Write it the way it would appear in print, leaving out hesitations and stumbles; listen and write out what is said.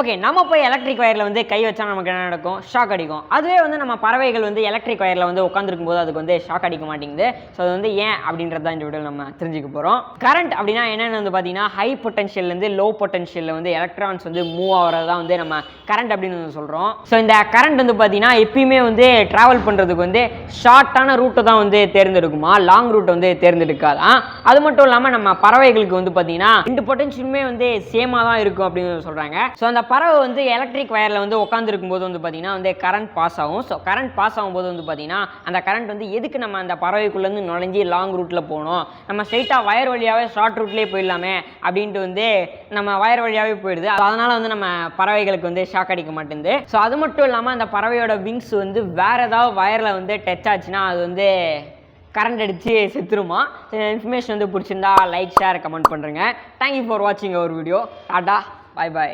Okay, நம்ம போய் electric வயரில் வந்து கை வச்சா நமக்கு என்ன நடக்கும்? ஷாக் அடிக்கும். அதுவே வந்து நம்ம பறவைகள் வந்து எலக்ட்ரிக் வயரில் வந்து உட்காந்துருக்கும் போது அதுக்கு வந்து ஷாக் அடிக்க மாட்டேங்குது. ஸோ அது வந்து ஏன் அப்படின்றது தான் இந்த வீடியோவில் நம்ம தெரிஞ்சுக்க போகிறோம். கரண்ட் அப்படின்னா என்னென்னு வந்து பார்த்தீங்கன்னா, ஹை பொட்டன்ஷியல்லேருந்து லோ பொட்டன்ஷியலில் வந்து எலக்ட்ரான்ஸ் வந்து மூவ் ஆகிறது தான் வந்து நம்ம கரண்ட் அப்படின்னு வந்து சொல்கிறோம். ஸோ இந்த கரண்ட் வந்து பார்த்தீங்கன்னா எப்பயுமே வந்து ட்ராவல் பண்ணுறதுக்கு வந்து ஷார்ட்டான ரூட்டை தான் வந்து தேர்ந்தெடுக்குமா, லாங் ரூட்டை வந்து தேர்ந்தெடுக்காதான். அது மட்டும் இல்லாமல் நம்ம பறவைகளுக்கு வந்து பார்த்தீங்கன்னா 2 பொட்டன்ஷியலுமே வந்து சேமாக தான் இருக்கும் அப்படின்னு சொல்கிறாங்க. ஸோ அந்த பறவை வந்து எலக்ட்ரிக் வயரில் வந்து உட்காந்துருக்கும் போது வந்து பார்த்தீங்கன்னா வந்து கரண்ட் பாஸ் ஆகும். ஸோ கரண்ட் பாஸ் ஆகும்போது வந்து பார்த்தீங்கன்னா அந்த கரண்ட் வந்து எதுக்கு நம்ம அந்த பறவைக்குள்ளேருந்து நுழைஞ்சி லாங் ரூட்டில் போகணும், நம்ம ஸ்ட்ரைட்டாக வயர் வழியாகவே ஷார்ட் ரூட்லேயே போயிடலாமே அப்படின்ட்டு வந்து நம்ம வயர் வழியாகவே போயிடுது. அதனால் வந்து நம்ம பறவைகளுக்கு வந்து ஷாக் அடிக்க மாட்டேங்குது. ஸோ அது மட்டும் இல்லாமல் அந்த பறவையோட விங்ஸ் வந்து வேறு ஏதாவது வயரில் வந்து டச் ஆச்சுன்னா அது வந்து கரண்ட் அடித்து செத்துருமா. இன்ஃபர்மேஷன் வந்து பிடிச்சிருந்தா லைக், ஷேர், கமெண்ட் பண்ணுறேங்க. தேங்க்யூ ஃபார் வாட்சிங் அவர் வீடியோ. டாடா, பாய் பாய்.